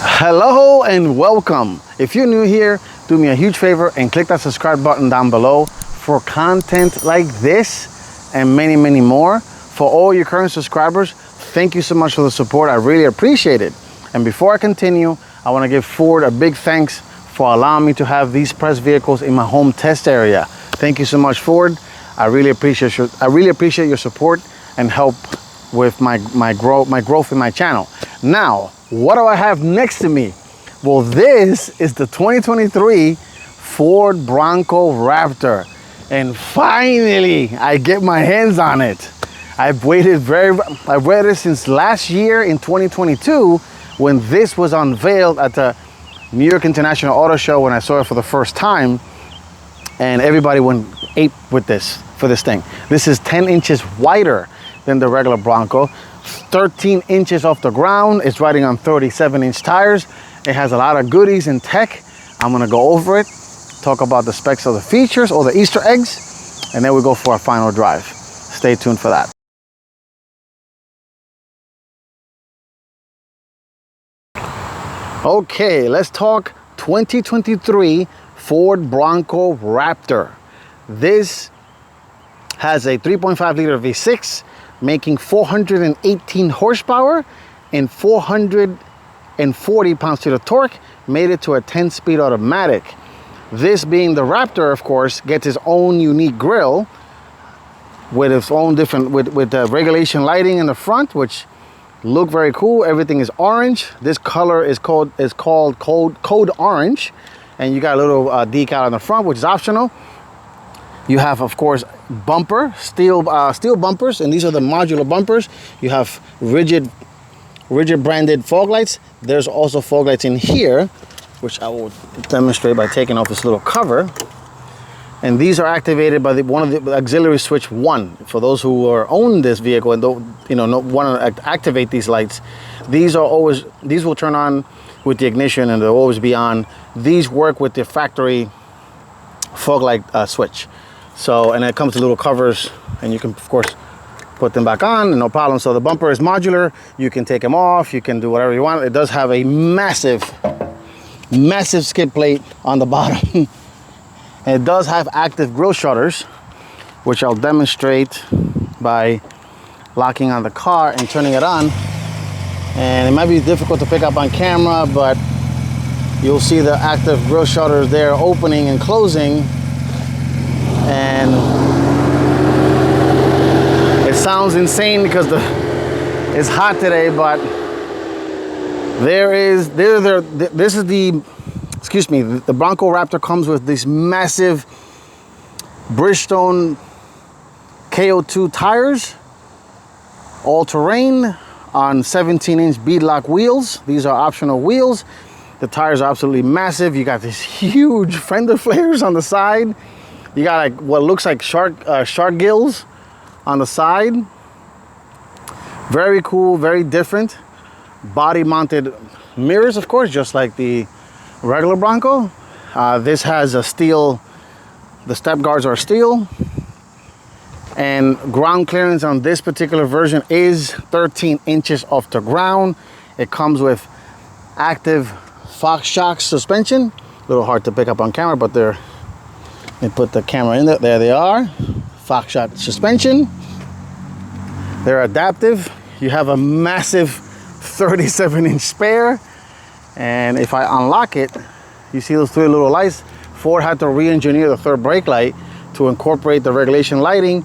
Hello and welcome. If you're new here, do me a huge favor and click that subscribe button down below for content like this and many more. For all your current subscribers, thank you so much for the support. I really appreciate it. And before I continue, I want to give Ford a big thanks for allowing me to have these press vehicles in my home test area. Thank you so much, Ford. I really appreciate your support and help with my growth in my channel. Now, what do I have next to me? Well, this is the 2023 Ford Bronco Raptor. And finally, I get my hands on it. I've waited since last year in 2022 when this was unveiled at the New York International Auto Show when I saw it for the first time. And everybody went ape with this thing. This is 10 inches wider than the regular Bronco. 13 inches off the ground. It's riding on 37-inch tires. It has a lot of goodies and tech. I'm gonna go over it, talk about the specs of the features or the Easter eggs, and then we go for a final drive. Stay tuned for that. Okay, let's talk 2023 Ford Bronco Raptor. This has a 3.5 liter V6 making 418 horsepower and 440 pounds to the torque, made it to a 10-speed automatic. This being the Raptor, of course, gets its own unique grille with its own different, with the regulation lighting in the front, which look very cool. Everything is orange. This color is called Code Orange, and you got a little decal on the front, which is optional. You have, of course, steel bumpers, and these are the modular bumpers. You have rigid branded fog lights. There's also fog lights in here, which I will demonstrate by taking off this little cover. And these are activated by one of the auxiliary switch 1. For those who own this vehicle and don't, want to activate these lights, these will turn on with the ignition and they'll always be on. These work with the factory fog light switch. So, and it comes with little covers, and you can, of course, put them back on, and no problem. So the bumper is modular. You can take them off. You can do whatever you want. It does have a massive skid plate on the bottom. And it does have active grille shutters, which I'll demonstrate by locking on the car and turning it on. And it might be difficult to pick up on camera, but you'll see the active grille shutters there opening and closing. And it sounds insane because it's hot today, but the Bronco Raptor comes with these massive Bridgestone KO2 tires, all terrain on 17-inch beadlock wheels. These are optional wheels. The tires are absolutely massive. You got these huge fender flares on the side. You got like what looks like shark gills on the side. Very cool, very different. Body mounted mirrors, of course, just like the regular Bronco. This has a steel, the step guards are steel. And ground clearance on this particular version is 13 inches off the ground. It comes with active Fox shock suspension. A little hard to pick up on camera, but they put the camera in there. There they are. Fox shock suspension. They're adaptive. You have a massive 37-inch spare. And if I unlock it, you see those 3 little lights. Ford had to re-engineer the third brake light to incorporate the regulation lighting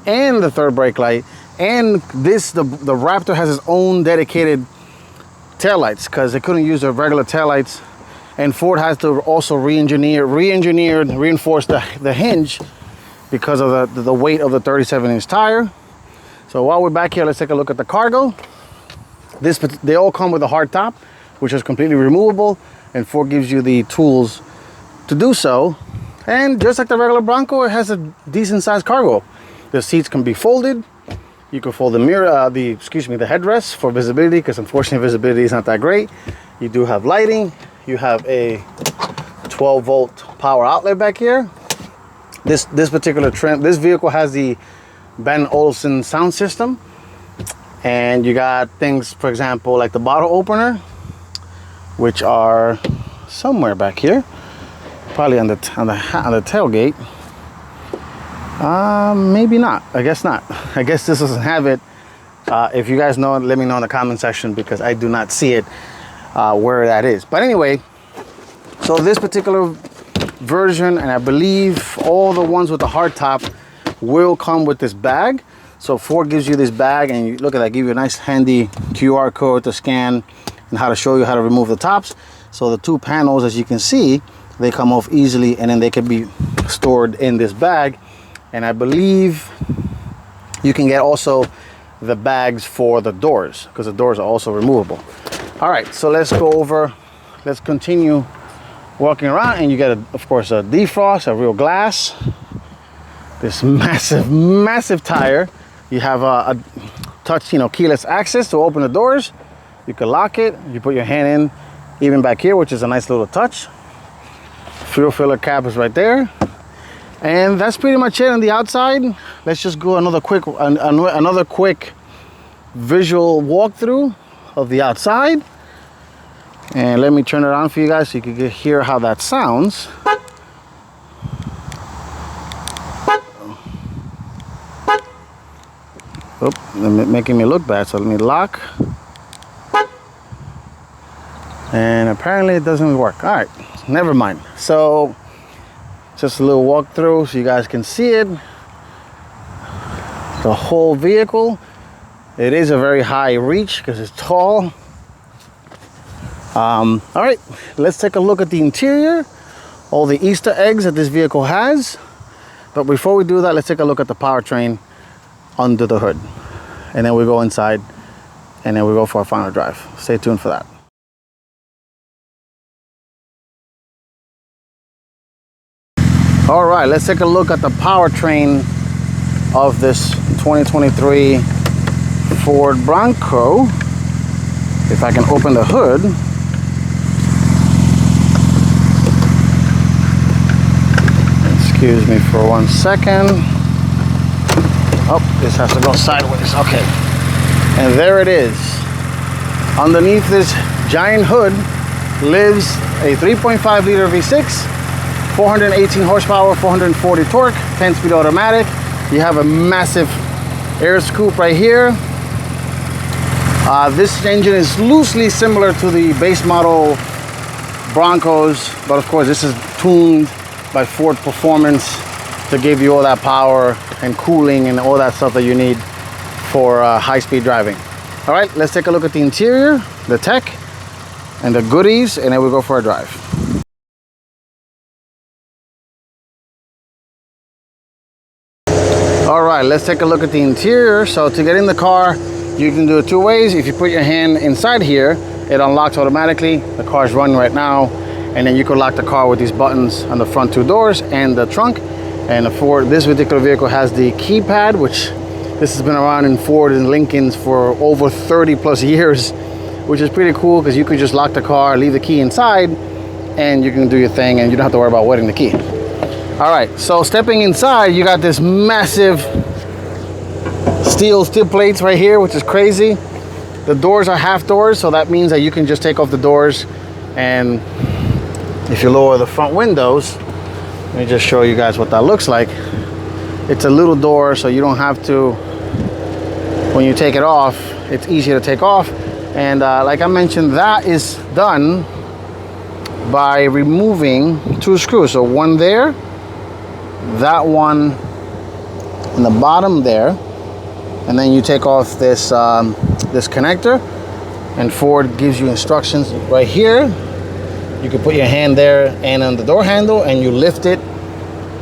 and the third brake light. And the Raptor has its own dedicated taillights because they couldn't use the regular taillights. And Ford has to also reinforce the hinge because of the weight of the 37-inch tire. So while we're back here, let's take a look at the cargo. They all come with a hard top, which is completely removable, and Ford gives you the tools to do so. And just like the regular Bronco, it has a decent sized cargo. The seats can be folded. You can fold the the headrest for visibility, because unfortunately visibility is not that great. You do have lighting. You have a 12-volt power outlet back here. This particular trim, this vehicle has the Ben Olufsen sound system, and you got things, for example, like the bottle opener, which are somewhere back here, probably on the tailgate. Maybe not. I guess not. I guess this doesn't have it. If you guys know, let me know in the comment section, because I do not see it where that is. But anyway, so this particular version, and I believe all the ones with the hard top, will come with this bag. So Ford gives you this bag, and you look at that, give you a nice handy QR code to scan and how to show you how to remove the tops. So the two panels, as you can see, they come off easily, and then they can be stored in this bag. And I believe you can get also the bags for the doors, because the doors are also removable. All right, so let's go over, let's continue walking around, and you get, of course, a defrost, a real glass, this massive tire. You have a touch, keyless access to open the doors. You can lock it. You put your hand in, even back here, which is a nice little touch. Fuel filler cap is right there. And that's pretty much it on the outside. Let's just go another quick visual walkthrough of the outside. And let me turn it on for you guys so you can hear how that sounds. Oop, making me look bad, so let me lock. And apparently it doesn't work. All right, never mind. So just a little walkthrough so you guys can see it. The whole vehicle. It is a very high reach because it's tall. All right, let's take a look at the interior, all the Easter eggs that this vehicle has. But before we do that, let's take a look at the powertrain under the hood, and then we go inside, and then we go for our final drive. Stay tuned for that. All right, let's take a look at the powertrain of this 2023 Ford Bronco. If I can open the hood. Excuse me for 1 second. Oh, this has to go sideways. Okay. And there it is. Underneath this giant hood lives a 3.5 liter V6, 418 horsepower, 440 torque, 10-speed automatic. You have a massive air scoop right here. This engine is loosely similar to the base model Broncos, but of course this is tuned by Ford Performance to give you all that power and cooling and all that stuff that you need for high-speed driving. All right, let's take a look at the interior, the tech, and the goodies, and then we go for a drive. All right, let's take a look at the interior. So to get in the car, you can do it two ways. If you put your hand inside here, it unlocks automatically. The car's running right now. And then you can lock the car with these buttons on the front two doors and the trunk. And this particular vehicle has the keypad, which this has been around in Ford and Lincolns for over 30 plus years, which is pretty cool because you could just lock the car, leave the key inside, and you can do your thing and you don't have to worry about wetting the key. All right, so stepping inside, you got this massive steel plates right here, which is crazy. The doors are half doors, so that means that you can just take off the doors, and if you lower the front windows, let me just show you guys what that looks like. It's a little door, so you don't have to, when you take it off, it's easy to take off. And like I mentioned, that is done by removing two screws. So one there, that one in the bottom there, and then you take off this this connector, and Ford gives you instructions right here. You can put your hand there and on the door handle, and you lift it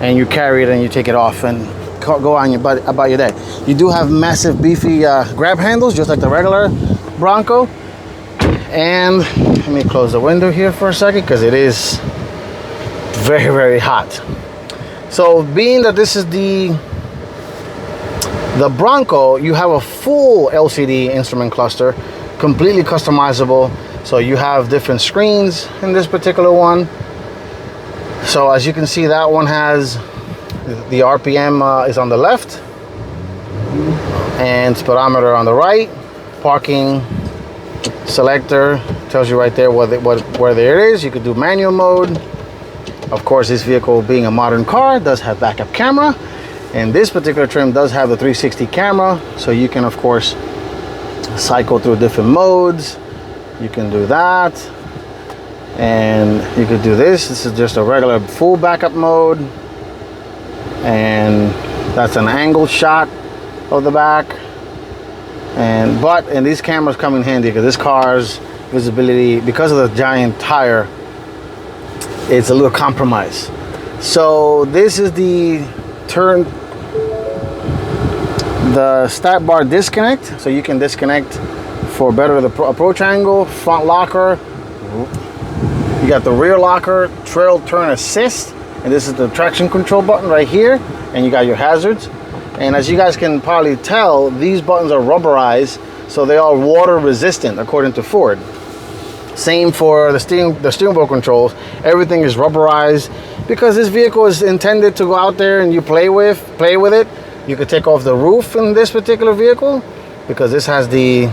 and you carry it and you take it off and go on about your day. You do have massive beefy grab handles, just like the regular Bronco. And let me close the window here for a second because it is very hot. So being that this is the Bronco, you have a full LCD instrument cluster, completely customizable. So you have different screens in this particular one. So as you can see, that one has the RPM is on the left and speedometer on the right, parking selector tells you right there where there it is. You could do manual mode. Of course, this vehicle being a modern car does have backup camera, and this particular trim does have the 360 camera, so you can of course cycle through different modes. You can do that, and you could do this. This is just a regular full backup mode, and that's an angled shot of the back. And these cameras come in handy because this car's visibility, because of the giant tire, it's a little compromised. So this is the stat bar disconnect, so you can disconnect for better the approach angle. Front locker, you got the rear locker, trail turn assist, and this is the traction control button right here, and you got your hazards. And as you guys can probably tell, these buttons are rubberized, so they are water resistant according to Ford. Same for the steering wheel controls. Everything is rubberized because this vehicle is intended to go out there and you play with it. You could take off the roof in this particular vehicle because this has the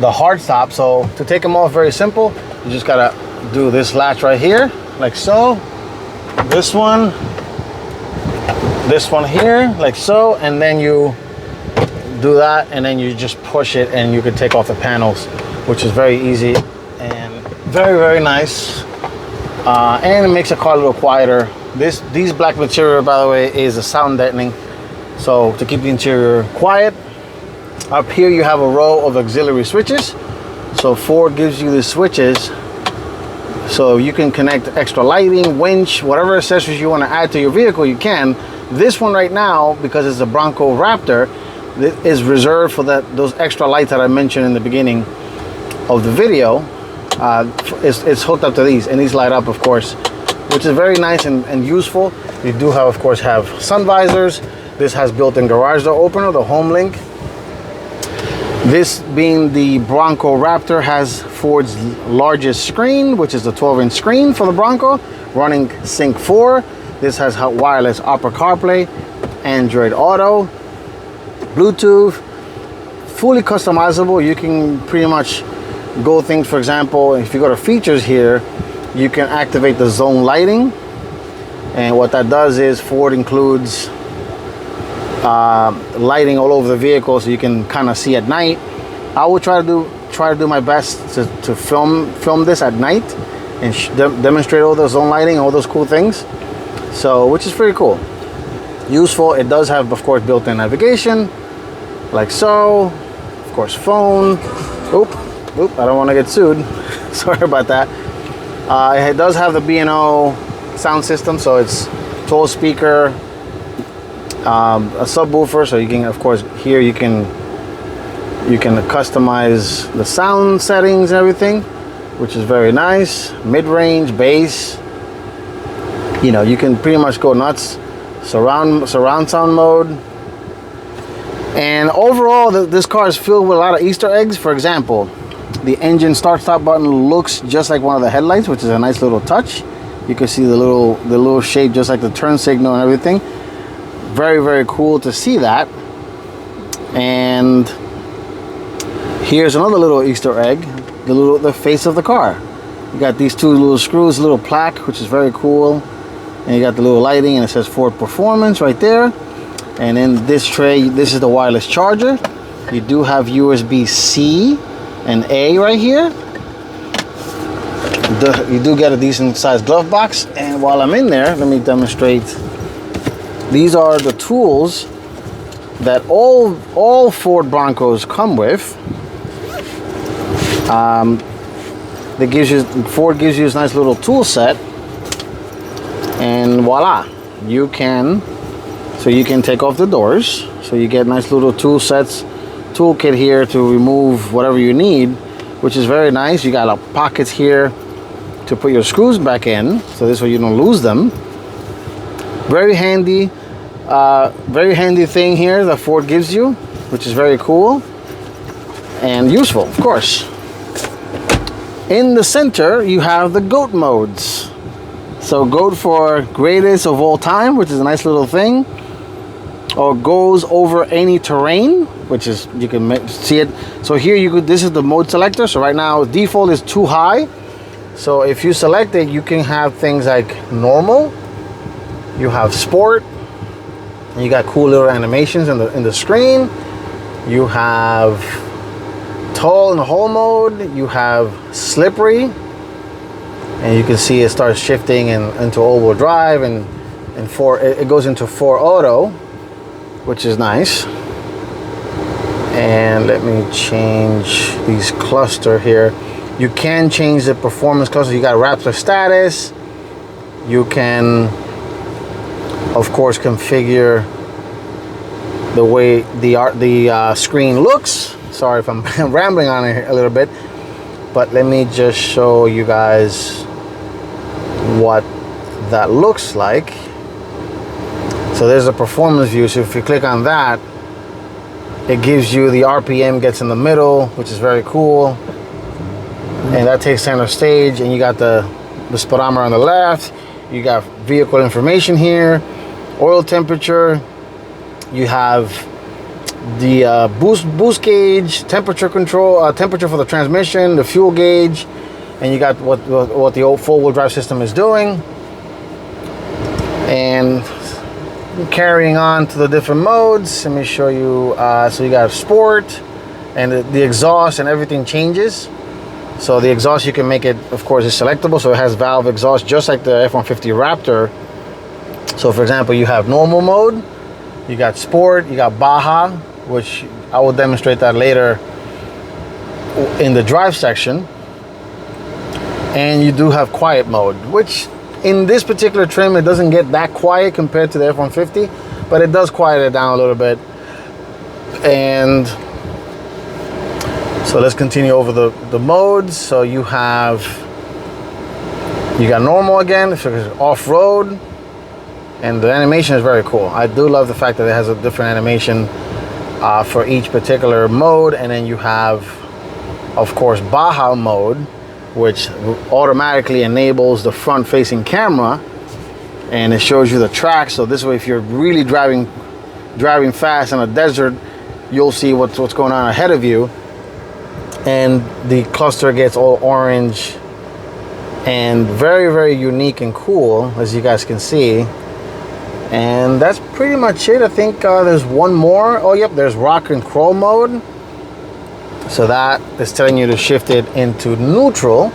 hard stop. So to take them off, very simple. You just gotta do this latch right here, like so. This one here, like so, and then you do that, and then you just push it, and you can take off the panels, which is very easy and very, very nice. And it makes the car a little quieter. These black material, by the way, is a sound deadening, so to keep the interior quiet. Up here you have a row of auxiliary switches. So Ford gives you the switches so you can connect extra lighting, winch, whatever accessories you want to add to your vehicle, you can. This one right now, because it's a Bronco Raptor, is reserved for those extra lights that I mentioned in the beginning of the video. It's hooked up to these, and these light up, of course, which is very nice and useful. You do have, of course, have sun visors. This has built-in garage door opener, the home link. This being the Bronco Raptor has Ford's largest screen, which is the 12-inch screen for the Bronco, running Sync 4. This has wireless Apple CarPlay, Android Auto, Bluetooth, fully customizable. You can pretty much go things, for example, if you go to features here, you can activate the zone lighting. And what that does is Ford includes lighting all over the vehicle, so you can kind of see at night. I will try to do my best to film this at night and demonstrate all the zone lighting, all those cool things. So, which is pretty cool, useful. It does have, of course, built-in navigation, like so. Of course, phone. Oop, I don't want to get sued. Sorry about that. It does have the B&O sound system, so it's 12 speaker, a subwoofer, so you can, of course, here you can customize the sound settings and everything, which is very nice. Mid-range, bass. You know, you can pretty much go nuts. Surround sound mode. And overall, this car is filled with a lot of Easter eggs. For example, the engine start-stop button looks just like one of the headlights, which is a nice little touch. You can see the little shape, just like the turn signal and everything. Very, very cool to see that. And here's another little Easter egg, the face of the car. You got these two little screws, little plaque, which is very cool. And you got the little lighting, and it says Ford Performance right there. And in this tray, this is the wireless charger. You do have USB-C and A right here. You do get a decent sized glove box. And while I'm in there, let me demonstrate. These are the tools that all Ford Broncos come with. Ford gives you this nice little tool set, and voila, you can take off the doors. So you get nice little toolkit here to remove whatever you need, which is very nice. You got pockets here to put your screws back in, so this way you don't lose them. Very handy thing here that Ford gives you, which is very cool and useful, of course. In the center, you have the GOAT modes. So GOAT for greatest of all time, which is a nice little thing. or goes over any terrain, which is, you can see it. So here you could, this is the mode selector. So right now default is too high. So if you select it, you can have things like normal, you have sport, and you got cool little animations in the screen. You have tall and whole mode, you have slippery, and you can see it starts shifting into all-wheel drive, and it goes into 4 auto, which is nice. And let me change these cluster here. You can change the performance cluster. You got Raptor status. You can, of course, configure the way the screen looks. Sorry if I'm rambling on it a little bit, but let me just show you guys what that looks like. So there's a performance view. So if you click on that, it gives you the RPM gets in the middle, which is very cool. And that takes center stage, and you got the speedometer on the left. You got vehicle information here, oil temperature. You have the boost gauge, temperature control, temperature for the transmission, the fuel gauge, and you got what the old four-wheel drive system is doing. And carrying on to the different modes, let me show you. So you got sport, and the exhaust and everything changes. So the exhaust, you can make it, of course, is selectable. So it has valve exhaust, just like the F-150 Raptor. So for example, you have normal mode, you got sport, you got Baja, which I will demonstrate that later in the drive section. And you do have quiet mode, which in this particular trim, it doesn't get that quiet compared to the F-150, but it does quiet it down a little bit. And so let's continue over the modes. So you got normal again, so it's off-road, and the animation is very cool. I do love the fact that it has a different animation for each particular mode. And then you have, of course, Baja mode, which automatically enables the front-facing camera, and it shows you the track. So this way, if you're really driving fast in a desert, you'll see what's going on ahead of you. And the cluster gets all orange and very, very unique and cool, as you guys can see. And that's pretty much it. I think there's one more. Oh, yep, there's rock and crawl mode. So that is telling you to shift it into neutral.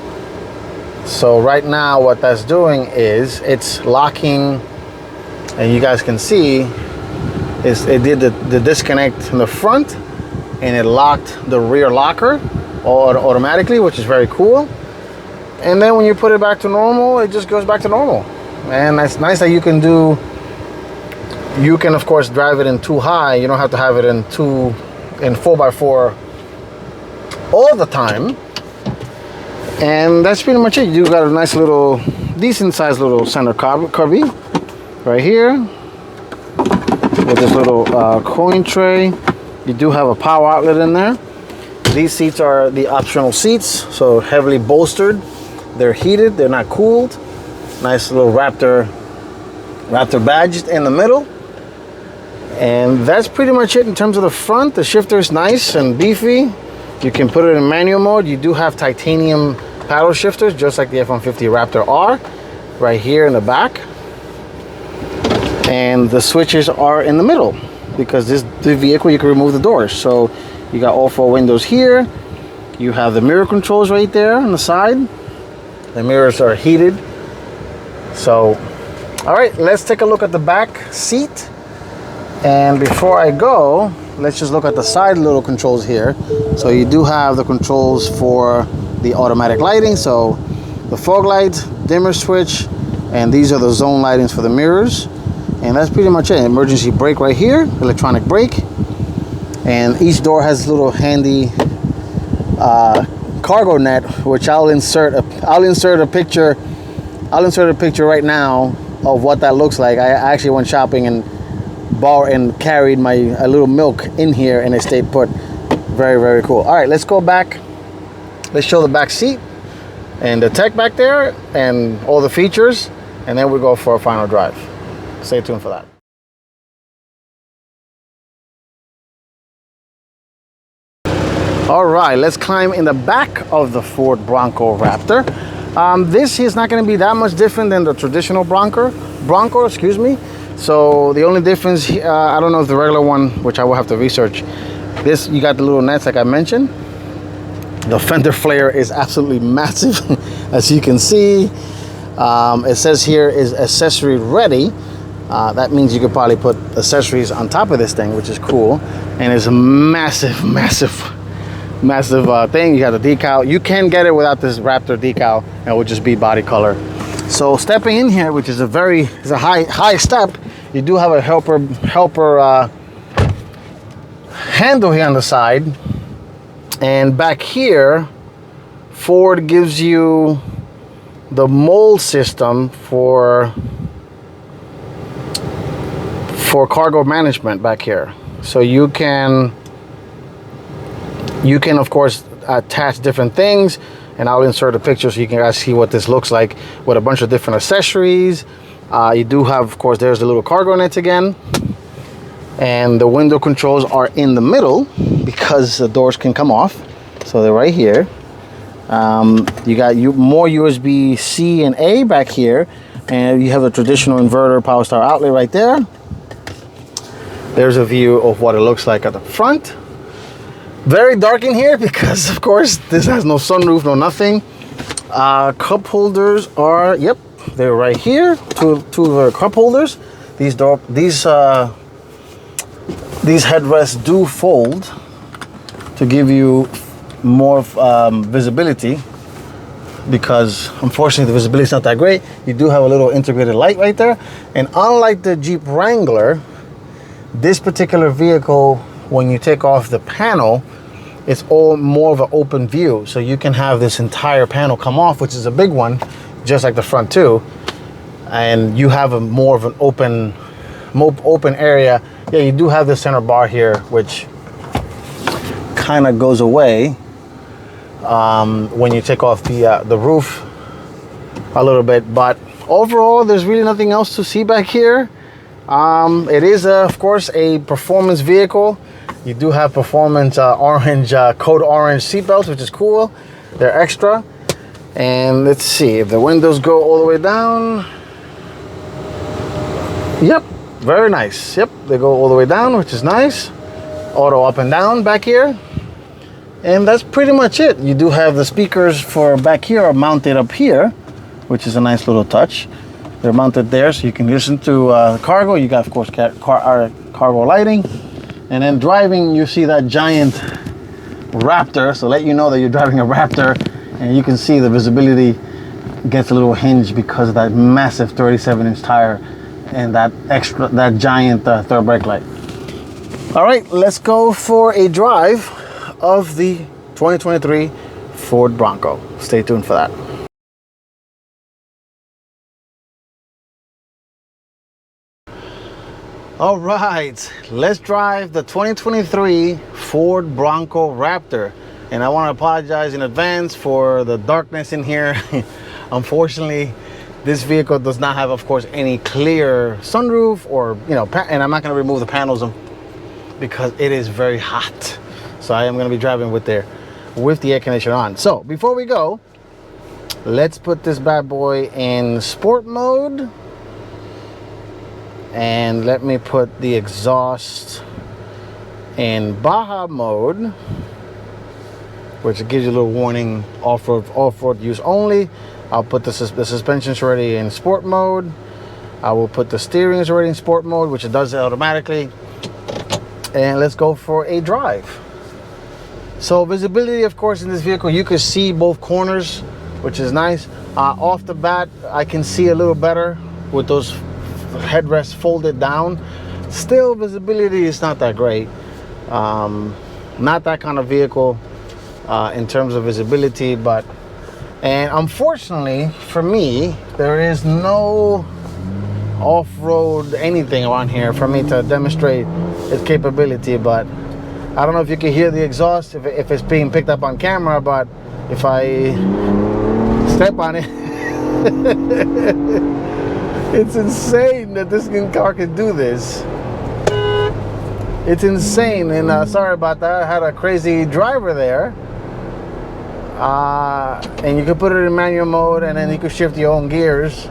So right now what that's doing is it's locking, and you guys can see it did the disconnect in the front, and it locked the rear locker automatically, which is very cool. And then when you put it back to normal, it just goes back to normal. And that's nice that you can of course drive it in 2 high. You don't have to have it in 4x4 all the time. And that's pretty much it. You got a nice little, decent sized little center cubby right here with this little coin tray. You do have a power outlet in there. These seats are the optional seats, so heavily bolstered. They're heated, they're not cooled. Nice little Raptor badge in the middle. And that's pretty much it in terms of the front. The shifter is nice and beefy. You can put it in manual mode. You do have titanium paddle shifters, just like the F-150 Raptor R, right here in the back. And the switches are in the middle, because the vehicle, you can remove the doors. So you got all 4 windows here. You have the mirror controls right there on the side. The mirrors are heated. So, all right, let's take a look at the back seat. And before I go, let's just look at the side little controls here. So you do have the controls for the automatic lighting. So the fog lights, dimmer switch, and these are the zone lightings for the mirrors. And that's pretty much it. Emergency brake right here, electronic brake. And each door has a little handy cargo net, which I'll insert a picture right now of what that looks like. I actually went shopping and carried a little milk in here, and it stayed put. Very, very cool. All right, let's go back. Let's show the back seat and the tech back there and all the features, and then we go for a final drive. Stay tuned for that. All right, let's climb in the back of the Ford Bronco Raptor. This is not going to be that much different than the traditional Bronco, excuse me. So the only difference, I don't know if the regular one, which I will have to research. This, you got the little nets like I mentioned. The fender flare is absolutely massive, as you can see. It says here is accessory ready. That means you could probably put accessories on top of this thing, which is cool. And it's a massive, massive, massive thing. You got the decal. You can get it without this Raptor decal, and it would just be body color. So stepping in here, which is a high step, you do have a helper handle here on the side. And back here, Ford gives you the mold system for cargo management back here. So you can of course attach different things, and I'll insert a picture so you can guys see what this looks like with a bunch of different accessories. You do have, of course, there's the little cargo nets again, and the window controls are in the middle because the doors can come off, so they're right here. You got more USB-C and A back here, and you have a traditional inverter power star outlet right there. There's a view of what it looks like at the front. Very dark in here because, of course, this has no sunroof, no nothing. Cup holders are, yep, they're right here. Two cup holders. These headrests do fold to give you more visibility, because unfortunately the visibility is not that great. You do have a little integrated light right there, and unlike the Jeep Wrangler, this particular vehicle, when you take off the panel, it's all more of an open view, so you can have this entire panel come off, which is a big one, just like the front too, and you have a more of an open area. Yeah, you do have the center bar here, which kind of goes away when you take off the roof a little bit. But overall, there's really nothing else to see back here. It is, of course, a performance vehicle. You do have performance code orange seatbelts, which is cool. They're extra. And let's see if the windows go all the way down. Yep, very nice. Yep, they go all the way down, which is nice. Auto up and down back here. And that's pretty much it. You do have the speakers for back here are mounted up here, which is a nice little touch. They're mounted there, so you can listen to cargo. You got, of course, cargo lighting. And then driving, you see that giant Raptor, so let you know that you're driving a Raptor, and you can see the visibility gets a little hinged because of that massive 37-inch tire and that giant third brake light. All right, let's go for a drive of the 2023 Ford Bronco. Stay tuned for that. All right, let's drive the 2023 Ford Bronco Raptor. And I want to apologize in advance for the darkness in here. Unfortunately, this vehicle does not have, of course, any clear sunroof or, and I'm not going to remove the panels because it is very hot. So I am going to be driving with the air conditioner on. So before we go, let's put this bad boy in sport mode. And let me put the exhaust in Baja mode, which gives you a little warning, off-road use only. I'll put the suspensions already in sport mode. I will put the steering is already in sport mode, which it does automatically. And let's go for a drive. So visibility, of course, in this vehicle, you can see both corners, which is nice. Off the bat, I can see a little better with those headrests folded down. Still, visibility is not that great. Not that kind of vehicle in terms of visibility, and unfortunately for me, there is no off-road anything around here for me to demonstrate its capability. But I don't know if you can hear the exhaust, if it's being picked up on camera, but if I step on it, it's insane that this car can do this. It's insane. And sorry about that. I had a crazy driver there. And you can put it in manual mode, and then you can shift your own gears.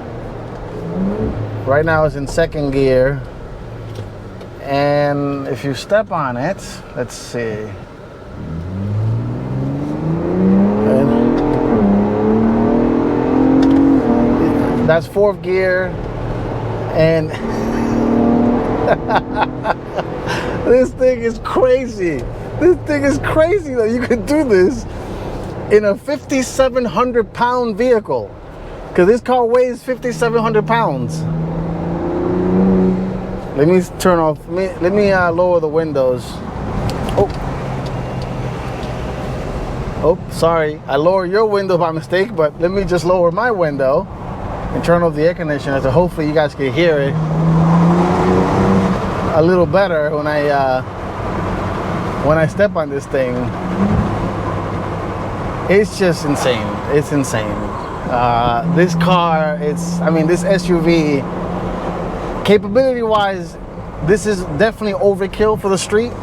Right now it's in second gear. And if you step on it, let's see. And that's fourth gear. And this thing is crazy. This thing is crazy that you could do this in a 5,700 pound vehicle. Because this car weighs 5,700 pounds. Let me turn off, let me lower the windows. Oh, sorry. I lowered your window by mistake, but let me just lower my window and turn off the air conditioner so hopefully you guys can hear it a little better when I step on this thing. It's just insane. It's insane. This car, this SUV, capability-wise, this is definitely overkill for the street,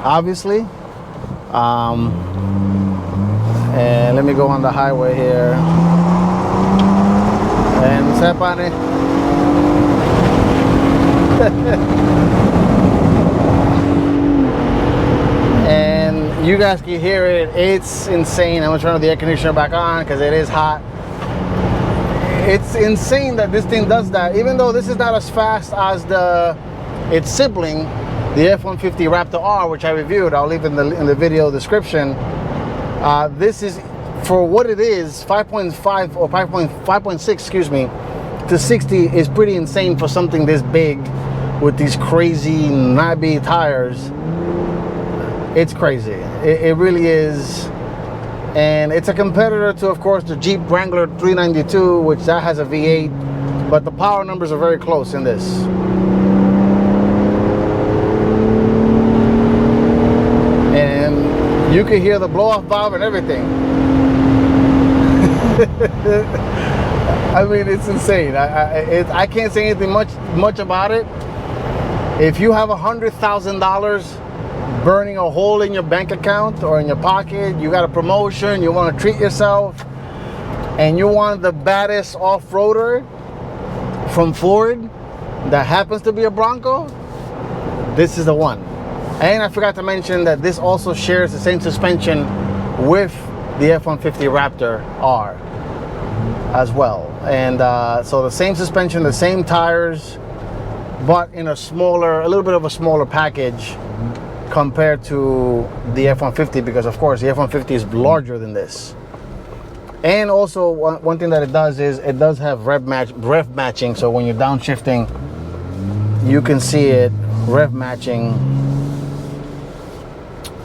obviously. And let me go on the highway here and step on it. And you guys can hear it. It's insane. I'm gonna turn the air conditioner back on because it is hot. It's insane that this thing does that, even though this is not as fast as its sibling, the F-150 Raptor R, which I reviewed. I'll leave in the video description. This is, for what it is, 5.5 or 5.6, excuse me, to 60 is pretty insane for something this big with these crazy knobby tires. It's crazy. It really is. And it's a competitor to, of course, the Jeep Wrangler 392, which that has a V8, but the power numbers are very close in this. And you can hear the blow-off valve and everything. I mean, it's insane. I can't say anything much about it. If you have $100,000 burning a hole in your bank account or in your pocket, you got a promotion, you want to treat yourself, and you want the baddest off-roader from Ford that happens to be a Bronco, this is the one. And I forgot to mention that this also shares the same suspension with the F-150 Raptor R as well. And so the same suspension, the same tires, but in a little bit of a smaller package compared to the F-150, because of course the F-150 is larger than this. And also one thing that it does is it does have rev matching, so when you're downshifting you can see it rev matching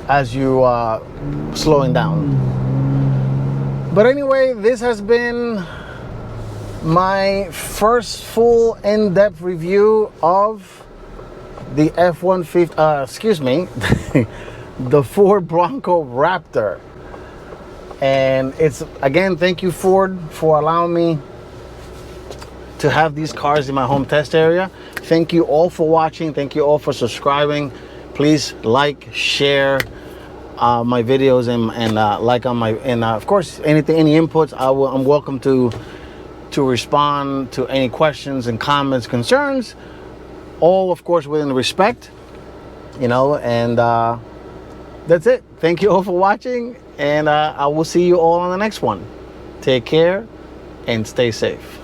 as you slowing down. But anyway, this has been my first full in-depth review of the F-150, the Ford Bronco Raptor. And it's, again, thank you Ford for allowing me to have these cars in my home test area. Thank you all for watching. Thank you all for subscribing. Please like, share my videos, and like on my, and of course any inputs I'm welcome to respond to any questions and comments, concerns, all of course within respect, and that's it. Thank you all for watching, and I will see you all on the next one. Take care and stay safe.